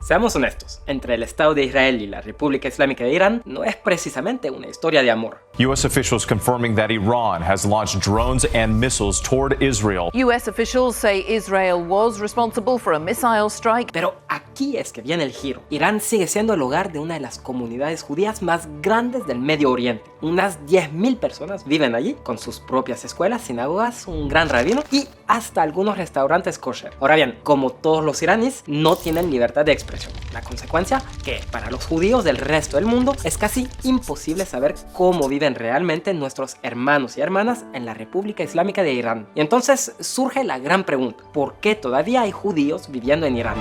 Seamos honestos, entre el Estado de Israel y la República Islámica de Irán no es precisamente una historia de amor. U.S. officials confirming that Iran has launched drones and missiles toward Israel. U.S. officials say Israel was responsible for a missile strike. Pero aquí es que viene el giro. Irán sigue siendo el hogar de una de las comunidades judías más grandes del Medio Oriente. Unas 10.000 personas viven allí, con sus propias escuelas, sinagogas, un gran rabino y hasta algunos restaurantes kosher. Ahora bien, como todos los iraníes, no tienen libertad de expresión. La consecuencia, que para los judíos del resto del mundo es casi imposible saber cómo viven realmente nuestros hermanos y hermanas en la República Islámica de Irán. Y entonces surge la gran pregunta: ¿por qué todavía hay judíos viviendo en Irán?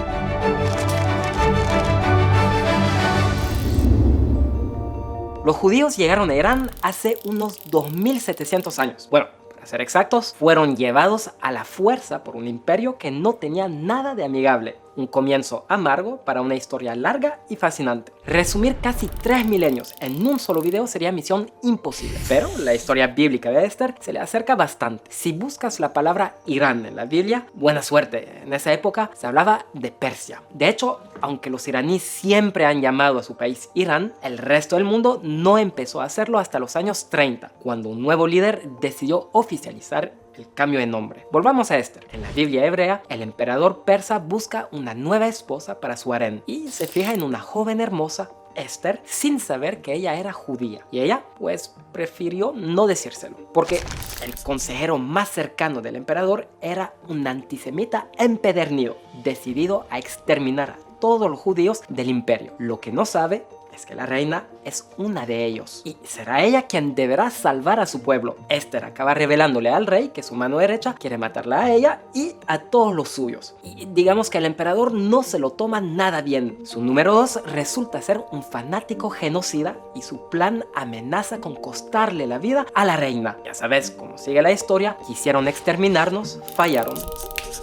Los judíos llegaron a Irán hace unos 2700 años. Bueno, para ser exactos, fueron llevados a la fuerza por un imperio que no tenía nada de amigable. Un comienzo amargo para una historia larga y fascinante. Resumir casi 3 milenios en un solo video sería misión imposible, pero la historia bíblica de Esther se le acerca bastante. Si buscas la palabra Irán en la Biblia, buena suerte. En esa época se hablaba de Persia. De hecho, aunque los iraníes siempre han llamado a su país Irán, el resto del mundo no empezó a hacerlo hasta los años 30, cuando un nuevo líder decidió oficializar el cambio de nombre. Volvamos a Esther. En la Biblia hebrea, el emperador persa busca una nueva esposa para su harén y se fija en una joven hermosa, Esther, sin saber que ella era judía. Y ella, pues, prefirió no decírselo, porque el consejero más cercano del emperador era un antisemita empedernido, decidido a exterminar a todos los judíos del imperio. Lo que no sabe es que la reina es una de ellos y será ella quien deberá salvar a su pueblo. Esther acaba revelándole al rey que su mano derecha quiere matarla a ella y a todos los suyos. Y digamos que el emperador no se lo toma nada bien. Su número 2 resulta ser un fanático genocida y su plan amenaza con costarle la vida a la reina. Ya sabes cómo sigue la historia: quisieron exterminarnos, fallaron.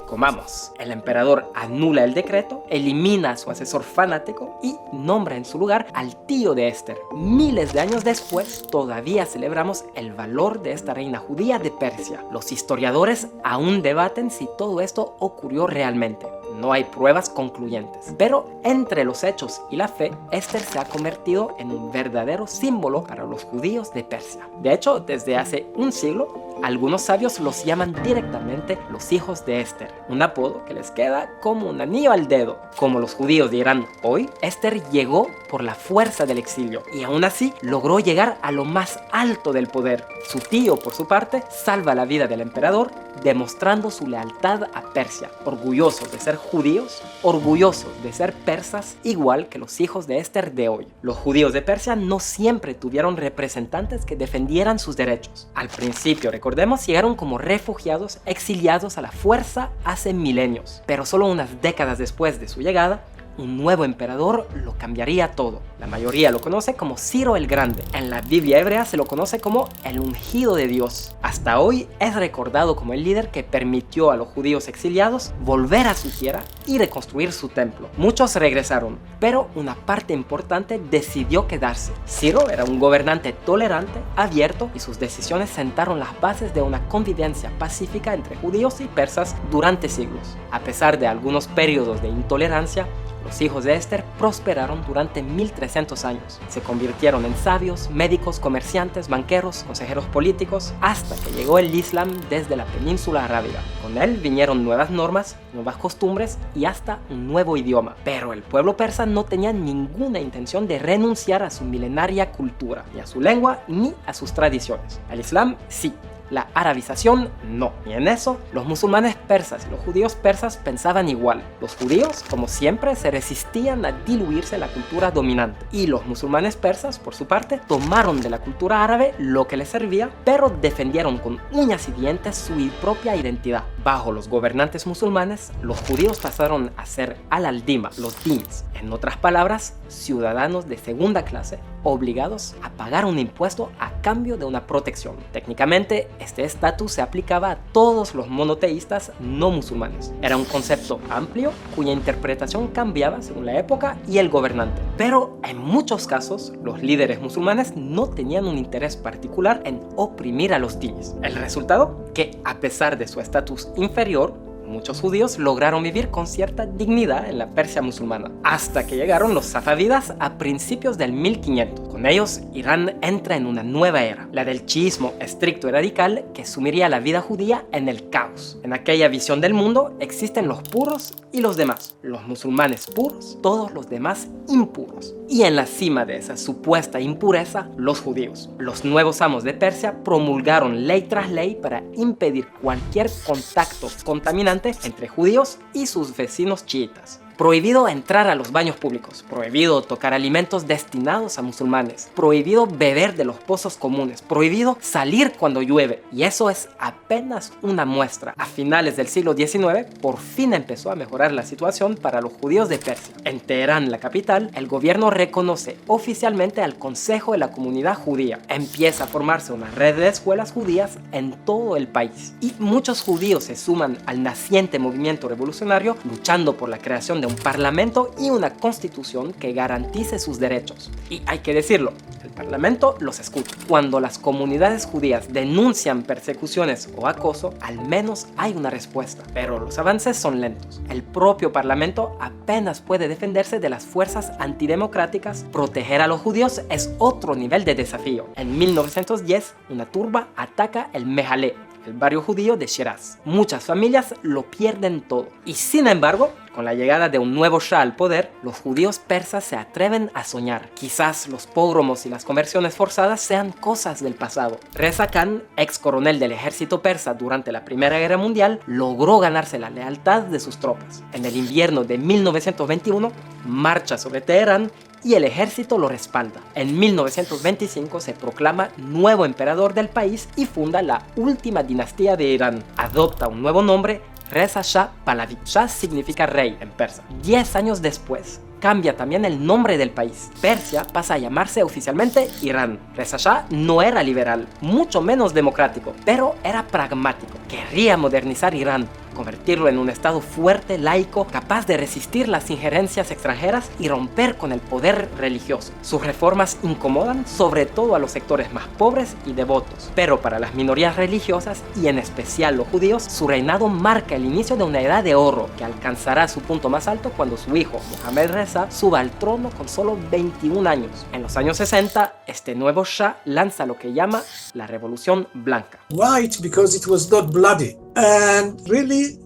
Comamos. El emperador anula el decreto, elimina a su asesor fanático y nombra en su lugar al tío de Esther. Miles de años después, todavía celebramos el valor de esta reina judía de Persia. Los historiadores aún debaten si todo esto ocurrió realmente. No hay pruebas concluyentes. Pero entre los hechos y la fe, Esther se ha convertido en un verdadero símbolo para los judíos de Persia. De hecho, desde hace un siglo, algunos sabios los llaman directamente los hijos de Esther, un apodo que les queda como un anillo al dedo. Como los judíos de Irán hoy, Esther llegó por la fuerza del exilio y aún así logró llegar a lo más alto del poder. Su tío, por su parte, salva la vida del emperador, demostrando su lealtad a Persia. Orgullosos de ser judíos, orgullosos de ser persas, igual que los hijos de Esther de hoy. Los judíos de Persia no siempre tuvieron representantes que defendieran sus derechos. Al principio, recordemos, llegaron como refugiados exiliados a la fuerza hace milenios. Pero solo unas décadas después de su llegada, un nuevo emperador lo cambiaría todo. La mayoría lo conoce como Ciro el Grande. En la Biblia hebrea se lo conoce como el ungido de Dios. Hasta hoy es recordado como el líder que permitió a los judíos exiliados volver a su tierra y reconstruir su templo. Muchos regresaron, pero una parte importante decidió quedarse. Ciro era un gobernante tolerante, abierto, y sus decisiones sentaron las bases de una convivencia pacífica entre judíos y persas durante siglos. A pesar de algunos periodos de intolerancia, los hijos de Esther prosperaron durante 1300 años. Se convirtieron en sabios, médicos, comerciantes, banqueros, consejeros políticos, hasta que llegó el Islam desde la península arábiga. Con él vinieron nuevas normas, nuevas costumbres y hasta un nuevo idioma. Pero el pueblo persa no tenía ninguna intención de renunciar a su milenaria cultura, ni a su lengua, ni a sus tradiciones. El Islam sí. La arabización no. Y en eso, los musulmanes persas y los judíos persas pensaban igual. Los judíos, como siempre, se resistían a diluirse en la cultura dominante. Y los musulmanes persas, por su parte, tomaron de la cultura árabe lo que les servía, pero defendieron con uñas y dientes su propia identidad. Bajo los gobernantes musulmanes, los judíos pasaron a ser al-aldima, los dims. En otras palabras, ciudadanos de segunda clase, obligados a pagar un impuesto a cambio de una protección. Técnicamente, este estatus se aplicaba a todos los monoteístas no musulmanes. Era un concepto amplio cuya interpretación cambiaba según la época y el gobernante. Pero en muchos casos, los líderes musulmanes no tenían un interés particular en oprimir a los dinis. El resultado, que a pesar de su estatus inferior, muchos judíos lograron vivir con cierta dignidad en la Persia musulmana, hasta que llegaron los safávidas a principios del 1500. Con ellos, Irán entra en una nueva era, la del chiismo estricto y radical que sumiría la vida judía en el caos. En aquella visión del mundo existen los puros y los demás, los musulmanes puros, todos los demás impuros. Y en la cima de esa supuesta impureza, los judíos. Los nuevos amos de Persia promulgaron ley tras ley para impedir cualquier contacto contaminante entre judíos y sus vecinos chiitas. Prohibido entrar a los baños públicos, prohibido tocar alimentos destinados a musulmanes, prohibido beber de los pozos comunes, prohibido salir cuando llueve. Y eso es apenas una muestra. A finales del siglo XIX, por fin empezó a mejorar la situación para los judíos de Persia. En Teherán, la capital, el gobierno reconoce oficialmente al Consejo de la Comunidad Judía. Empieza a formarse una red de escuelas judías en todo el país. Y muchos judíos se suman al naciente movimiento revolucionario, luchando por la creación de un parlamento y una constitución que garantice sus derechos. Y hay que decirlo, el parlamento los escucha. Cuando las comunidades judías denuncian persecuciones o acoso, al menos hay una respuesta. Pero los avances son lentos. El propio parlamento apenas puede defenderse de las fuerzas antidemocráticas. Proteger a los judíos es otro nivel de desafío. En 1910, una turba ataca el Mejalé, el barrio judío de Shiraz. Muchas familias lo pierden todo. Y sin embargo, con la llegada de un nuevo Shah al poder, los judíos persas se atreven a soñar. Quizás los pogromos y las conversiones forzadas sean cosas del pasado. Reza Khan, ex coronel del ejército persa durante la Primera Guerra Mundial, logró ganarse la lealtad de sus tropas. En el invierno de 1921, marcha sobre Teherán y el ejército lo respalda. En 1925 se proclama nuevo emperador del país y funda la última dinastía de Irán. Adopta un nuevo nombre, Reza Shah Pahlavi. Shah significa rey en persa. 10 años después, cambia también el nombre del país. Persia pasa a llamarse oficialmente Irán. Reza Shah no era liberal, mucho menos democrático, pero era pragmático. Quería modernizar Irán, convertirlo en un estado fuerte, laico, capaz de resistir las injerencias extranjeras y romper con el poder religioso. Sus reformas incomodan sobre todo a los sectores más pobres y devotos, pero para las minorías religiosas y en especial los judíos, su reinado marca el inicio de una edad de oro que alcanzará su punto más alto cuando su hijo, Mohammad Reza, suba al trono con solo 21 años. En los años 60, este nuevo Shah lanza lo que llama la Revolución Blanca. White because it was not bloody and really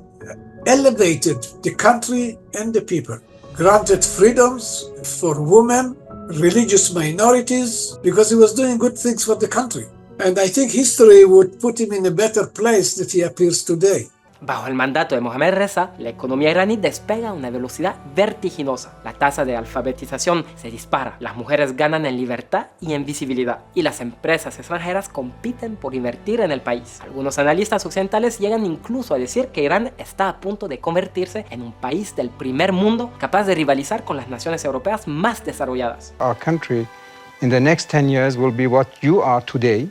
elevated the country and the people. Granted freedoms for women, religious minorities, because he was doing good things for the country. And I think history would put him in a better place that he appears today. Bajo el mandato de Mohammad Reza, la economía iraní despega a una velocidad vertiginosa. La tasa de alfabetización se dispara, las mujeres ganan en libertad y en visibilidad, y las empresas extranjeras compiten por invertir en el país. Algunos analistas occidentales llegan incluso a decir que Irán está a punto de convertirse en un país del primer mundo capaz de rivalizar con las naciones europeas más desarrolladas. Our country in the next 10 years will be what you are today.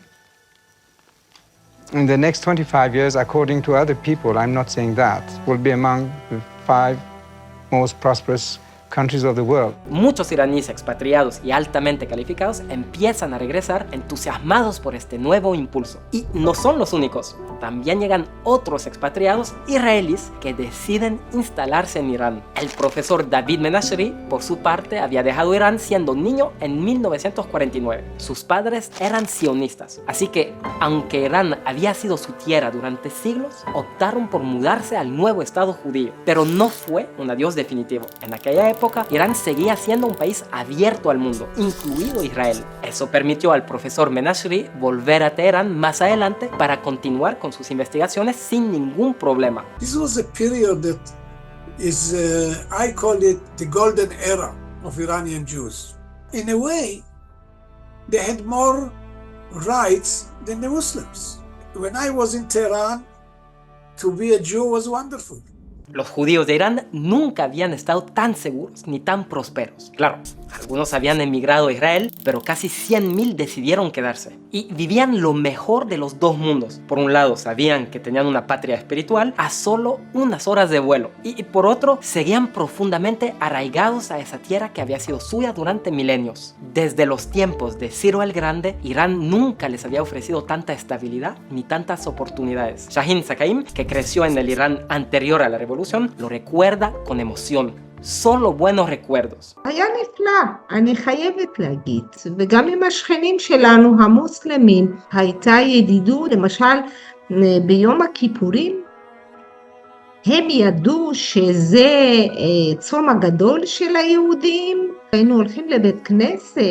In the next 25 years, according to other people, I'm not saying that, will be among the 5 most prosperous countries of the world. Muchos iraníes expatriados y altamente calificados empiezan a regresar entusiasmados por este nuevo impulso. Y no son los únicos. También llegan otros expatriados israelíes que deciden instalarse en Irán. El profesor David Menashri, por su parte, había dejado Irán siendo niño en 1949. Sus padres eran sionistas, así que, aunque Irán había sido su tierra durante siglos, optaron por mudarse al nuevo estado judío. Pero no fue un adiós definitivo. En aquella época, Irán seguía siendo un país abierto al mundo, incluido Israel. Eso permitió al profesor Menashri volver a Teherán más adelante para continuar con sus investigaciones sin ningún problema. This was a period that is, I call it the golden era of Iranian Jews. In a way, they had more rights than the Muslims. When I was in Tehran, to be a Jew was wonderful. Los judíos de Irán nunca habían estado tan seguros ni tan prósperos. Claro, algunos habían emigrado a Israel, pero casi 100.000 decidieron quedarse. Y vivían lo mejor de los dos mundos. Por un lado, sabían que tenían una patria espiritual a solo unas horas de vuelo. Y por otro, seguían profundamente arraigados a esa tierra que había sido suya durante milenios. Desde los tiempos de Ciro el Grande, Irán nunca les había ofrecido tanta estabilidad ni tantas oportunidades. Shahin Zakaim, que creció en el Irán anterior a la revolución, lo recuerda con emoción. solo buenos recuerdos. היה נפלא, אני חייבת להגיד, וגם עם השכנים שלנו המוסלמים הייתה ידידות, למשל ביום הכיפורים, הם ידעו שזה צום הגדול של היהודים, היינו הולכים לבית כנסת,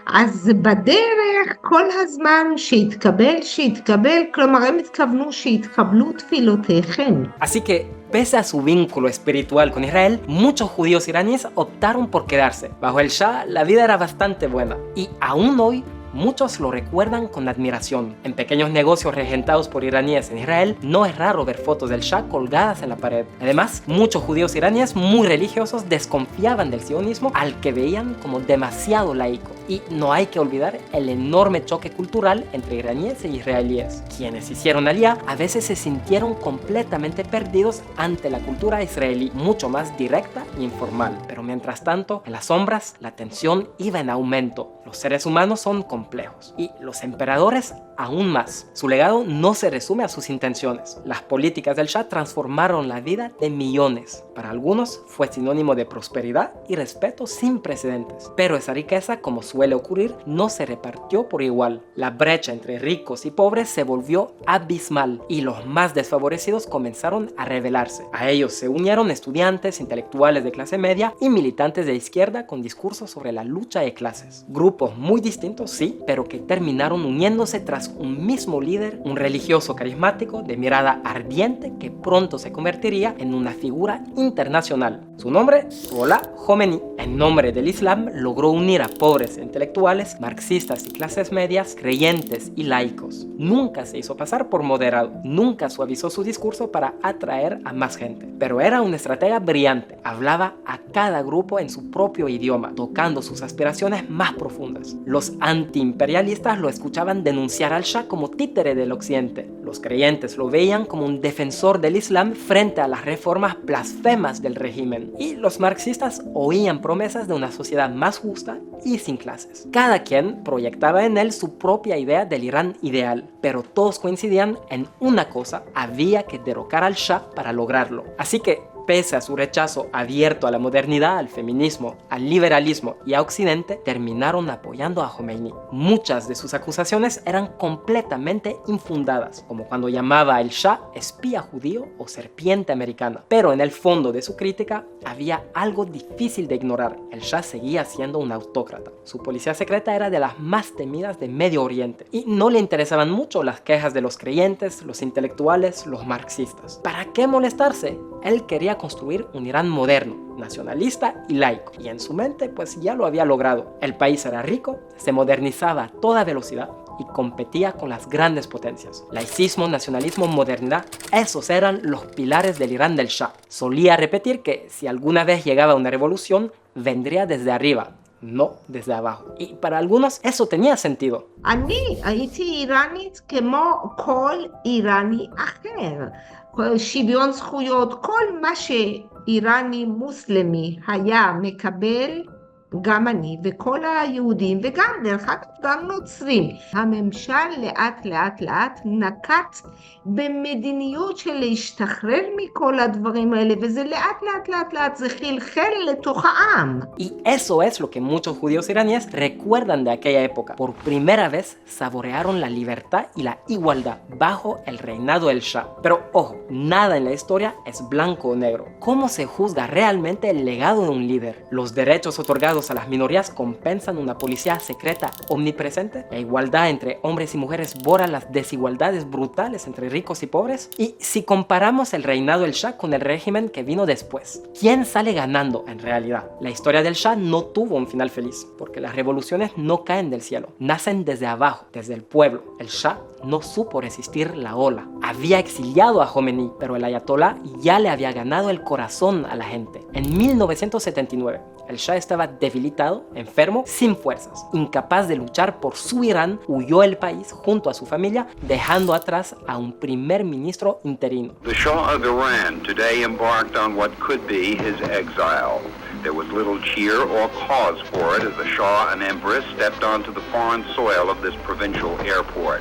אז בדרך כל הזמן שהתקבל, כלומר הם התכוונו שהתקבלו תפילותיכם. Así que, pese a su vínculo espiritual con Israel, muchos judíos iraníes optaron por quedarse. Bajo el Shah, la vida era bastante buena. Y aún hoy, muchos lo recuerdan con admiración. En pequeños negocios regentados por iraníes en Israel, no es raro ver fotos del Shah colgadas en la pared. Además, muchos judíos iraníes muy religiosos desconfiaban del sionismo al que veían como demasiado laico. Y no hay que olvidar el enorme choque cultural entre iraníes e israelíes. Quienes hicieron aliyá a veces se sintieron completamente perdidos ante la cultura israelí, mucho más directa e informal. Pero mientras tanto, en las sombras, la tensión iba en aumento. Los seres humanos son complejos y los emperadores aún más. Su legado no se resume a sus intenciones. Las políticas del Shah transformaron la vida de millones. Para algunos fue sinónimo de prosperidad y respeto sin precedentes. Pero esa riqueza, como suele ocurrir, no se repartió por igual. La brecha entre ricos y pobres se volvió abismal y los más desfavorecidos comenzaron a rebelarse. A ellos se unieron estudiantes, intelectuales de clase media y militantes de izquierda con discursos sobre la lucha de clases. Grupos muy distintos, sí, pero que terminaron uniéndose tras un mismo líder, un religioso carismático de mirada ardiente que pronto se convertiría en una figura internacional. Su nombre, Ruhollah Khomeini. En nombre del Islam logró unir a pobres intelectuales, marxistas y clases medias, creyentes y laicos. Nunca se hizo pasar por moderado, nunca suavizó su discurso para atraer a más gente. Pero era un estratega brillante, hablaba a cada grupo en su propio idioma, tocando sus aspiraciones más profundas. Los antiimperialistas lo escuchaban denunciar al Shah como títere del occidente. Los creyentes lo veían como un defensor del Islam frente a las reformas blasfemas del régimen. Y los marxistas oían promesas de una sociedad más justa y sin clases. Cada quien proyectaba en él su propia idea del Irán ideal, pero todos coincidían en una cosa: había que derrocar al Shah para lograrlo. Así que, pese a su rechazo abierto a la modernidad, al feminismo, al liberalismo y a Occidente, terminaron apoyando a Khomeini. Muchas de sus acusaciones eran completamente infundadas, como cuando llamaba al Shah espía judío o serpiente americana. Pero en el fondo de su crítica había algo difícil de ignorar. El Shah seguía siendo un autócrata. Su policía secreta era de las más temidas de Medio Oriente y no le interesaban mucho las quejas de los creyentes, los intelectuales, los marxistas. ¿Para qué molestarse? Él quería construir un Irán moderno, nacionalista y laico. Y en su mente, pues ya lo había logrado. El país era rico, se modernizaba a toda velocidad y competía con las grandes potencias. Laicismo, nacionalismo, modernidad, esos eran los pilares del Irán del Shah. Solía repetir que si alguna vez llegaba una revolución, vendría desde arriba, no desde abajo. Y para algunos eso tenía sentido. אני הייתי איראנית כמו כל איראני אחר. שוויון זכויות, כל מה שאיראני מוסלמי היה מקבל, גם אני וכל היהודים, וגם דרך אגב גם נוצרים. הממשל לאט נקט במדיניות של להשתחרר מכל הדברים האלה, וזה לאט זה חלחל לתוך העם. Y eso es lo que muchos judíos iraníes recuerdan de aquella época. Por primera vez saborearon la libertad y la igualdad bajo el reinado del Shah. Pero ojo, nada en la historia es blanco o negro. ¿Cómo se juzga realmente el legado de un líder? Los derechos otorgados a las minorías compensan una policía secreta omnipresente. La igualdad entre hombres y mujeres borra las desigualdades brutales entre ricos y pobres. Y si comparamos el reinado del Shah con el régimen que vino después, ¿quién sale ganando en realidad? La historia del Shah no tuvo un final feliz, porque las revoluciones no caen del cielo, nacen desde abajo, desde el pueblo. El Shah no supo resistir la ola. Había exiliado a Jomeini, pero el ayatolá ya le había ganado el corazón a la gente. En 1979, el Shah estaba debilitado, enfermo, sin fuerzas. Incapaz de luchar por su Irán, huyó del país junto a su familia, dejando atrás a un primer ministro interino. The Shah of Iran today embarked on what could be his exile. There was little cheer or cause for it as the Shah and Empress stepped onto the foreign soil of this provincial airport.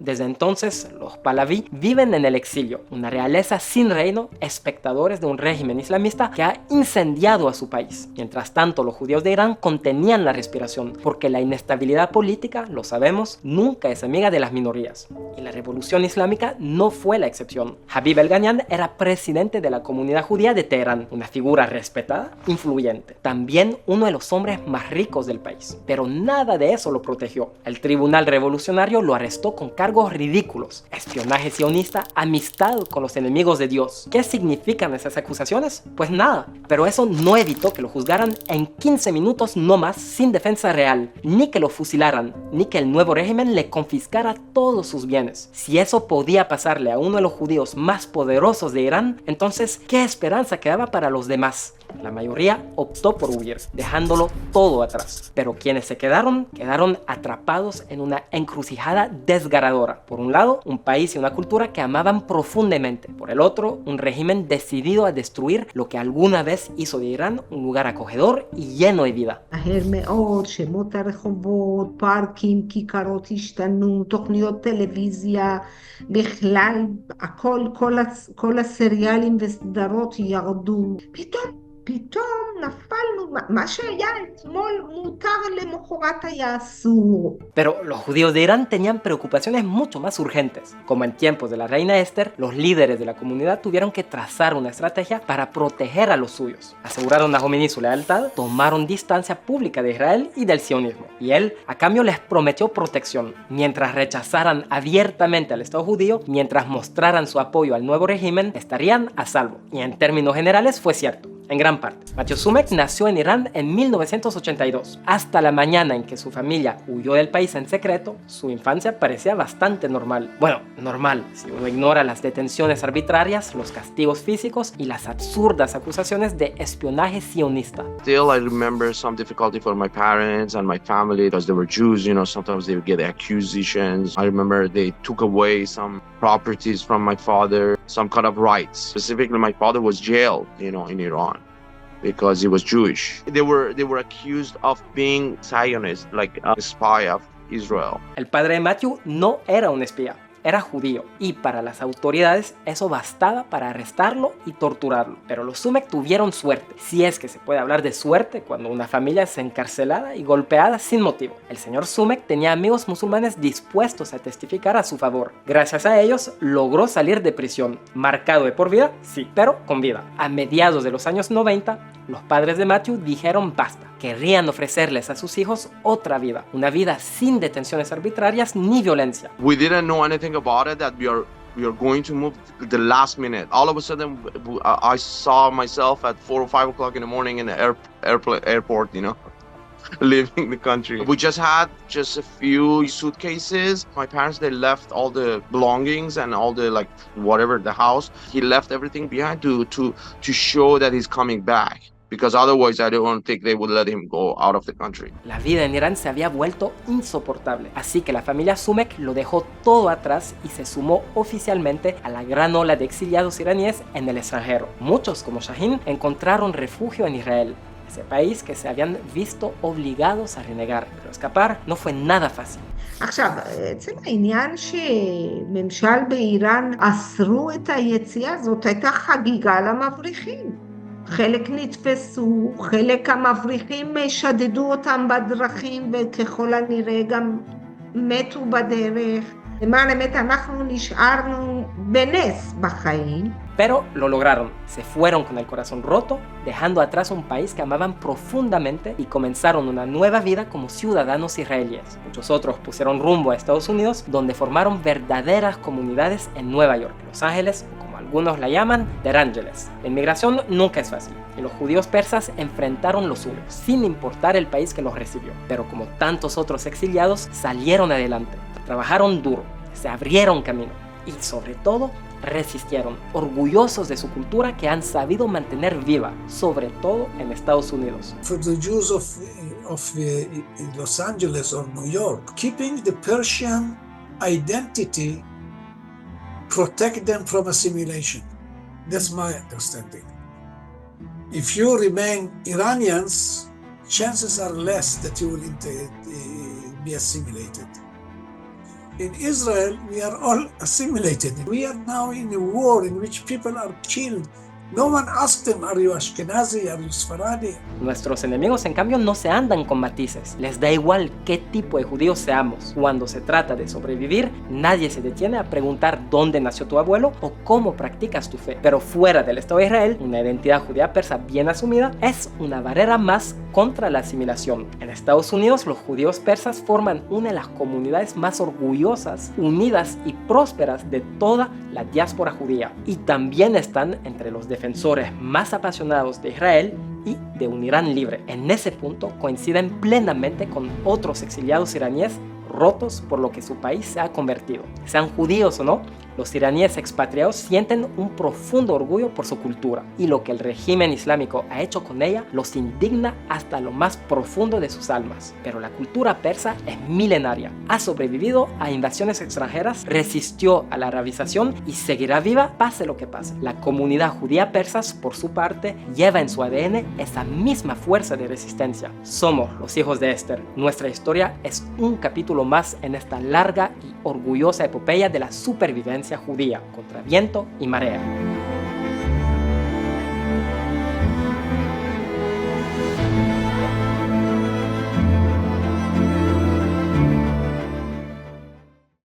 Desde entonces, los Pahlaví viven en el exilio, una realeza sin reino, espectadores de un régimen islamista que ha incendiado a su país. Mientras tanto, los judíos de Irán contenían la respiración, porque la inestabilidad política, lo sabemos, nunca es amiga de las minorías. Y la revolución islámica no fue la excepción. Habib el-Ghanian era presidente de la comunidad judía de Teherán, una figura respetada, influyente. También uno de los hombres más ricos del país. Pero nada de eso lo protegió. El tribunal revolucionario lo arrestó con cargos ridículos: espionaje sionista, amistad con los enemigos de Dios. ¿Qué significan esas acusaciones? Pues nada, pero eso no evitó que lo juzgaran en 15 minutos no más, sin defensa real, ni que lo fusilaran, ni que el nuevo régimen le confiscara todos sus bienes. Si eso podía pasarle a uno de los judíos más poderosos de Irán, entonces, ¿qué esperanza quedaba para los demás? La mayoría optó por huir, dejándolo todo atrás. Pero quienes se quedaron atrapados en una encrucijada desgarradora. Por un lado, un país y una cultura que amaban profundamente. Por el otro, un régimen decidido a destruir lo que alguna vez hizo de Irán un lugar acogedor y lleno de vida. מהר מאוד, שמות הרחובות, פארקים, כיכרות השתנו, תוכניות טלוויזיה, בכלל, כל הסריאלים וסדרות ירדו. פתאום נפלנו, מה שהיה אתמול מותר למחרת היה אסור. Pero los judíos de Irán tenían preocupaciones mucho más urgentes. Como en tiempos de la reina Esther, los líderes de la comunidad tuvieron que trazar una estrategia para proteger a los suyos. Aseguraron a Jomeini su lealtad, tomaron distancia pública de Israel y del sionismo. Y él, a cambio, les prometió protección. Mientras rechazaran abiertamente al Estado judío, mientras mostraran su apoyo al nuevo régimen, estarían a salvo. Y en términos generales fue cierto. En gran parte. Matthew Sumek nació en Irán en 1982. Hasta la mañana en que su familia huyó del país en secreto, su infancia parecía bastante normal. Bueno, normal, si uno ignora las detenciones arbitrarias, los castigos físicos y las absurdas acusaciones de espionaje sionista. Still, I remember some difficulty for my parents and my family because they were Jews, sometimes they would get accusations. I remember they took away some properties from my father, some kind of rights. Specifically, my father was jailed, in Iran, because he was Jewish. They were accused of being Zionist, like a spy of Israel. El padre de Matthew no era un espía, era judío, y para las autoridades eso bastaba para arrestarlo y torturarlo. Pero los Sumek tuvieron suerte, si es que se puede hablar de suerte cuando una familia es encarcelada y golpeada sin motivo. El señor Sumek tenía amigos musulmanes dispuestos a testificar a su favor. Gracias a ellos logró salir de prisión, marcado de por vida, sí, pero con vida. A mediados de los años 90, los padres de Matthew dijeron basta. Querrían ofrecerles a sus hijos otra vida, una vida sin detenciones arbitrarias ni violencia. We didn't know anything about it, that we are going to move the last minute. All of a sudden, I saw myself at 4 or 5 o'clock in the morning in the airport, leaving the country. We just had just a few suitcases. My parents, they left all the belongings and all the, whatever, the house. He left everything behind to show that he's coming back. Because otherwise I don't think they would let him go out of the country. La vida en Irán se había vuelto insoportable, así que la familia Sumek lo dejó todo atrás y se sumó oficialmente a la gran ola de exiliados iraníes en el extranjero. Muchos, como Shahin, encontraron refugio en Israel, ese país que se habían visto obligados a renegar, pero escapar no fue nada fácil. עכשיו, אצל העניין שממשל באיראן אסרו את היציאה, זאת הייתה חגיגה למבריחים. חלק נתפסו, חלק המבריחים שדדו אותם בדרכים וככל הנראה גם מתו בדרך. למען האמת אנחנו נשארנו בנס בחיים. Pero lo lograron, se fueron con el corazón roto, dejando atrás un país que amaban profundamente y comenzaron una nueva vida como ciudadanos israelíes. Muchos otros pusieron rumbo a Estados Unidos, donde formaron verdaderas comunidades en Nueva York, Los Ángeles, o como algunos la llaman, The Angeles. La inmigración nunca es fácil, y los judíos persas enfrentaron lo suyo, sin importar el país que los recibió. Pero como tantos otros exiliados, salieron adelante, trabajaron duro, se abrieron camino y sobre todo resistieron, orgullosos de su cultura que han sabido mantener viva, sobre todo en Estados Unidos. For the Jews of Los Angeles or New York, keeping the Persian identity protect them from assimilation. That's my understanding. If you remain Iranians, chances are less that you will be assimilated. In Israel, we are all assimilated. We are now in a war in which people are killed. No one asked them, are you Ashkenazi, are you Sfaradi? Nuestros enemigos, en cambio, no se andan con matices. Les da igual qué tipo de judíos seamos. Cuando se trata de sobrevivir, nadie se detiene a preguntar dónde nació tu abuelo o cómo practicas tu fe. Pero fuera del Estado de Israel, una identidad judía persa bien asumida es una barrera más contra la asimilación. En Estados Unidos, los judíos persas forman una de las comunidades más orgullosas, unidas y prósperas de toda la diáspora judía. Y también están entre los defensores más apasionados de Israel y de un Irán libre. En ese punto coinciden plenamente con otros exiliados iraníes rotos por lo que su país se ha convertido. Sean judíos o no, los iraníes expatriados sienten un profundo orgullo por su cultura y lo que el régimen islámico ha hecho con ella los indigna hasta lo más profundo de sus almas. Pero la cultura persa es milenaria, ha sobrevivido a invasiones extranjeras, resistió a la arabización y seguirá viva pase lo que pase. La comunidad judía persa, por su parte, lleva en su ADN esa misma fuerza de resistencia. Somos los hijos de Esther. Nuestra historia es un capítulo más en esta larga y orgullosa epopeya de la supervivencia judía contra viento y marea.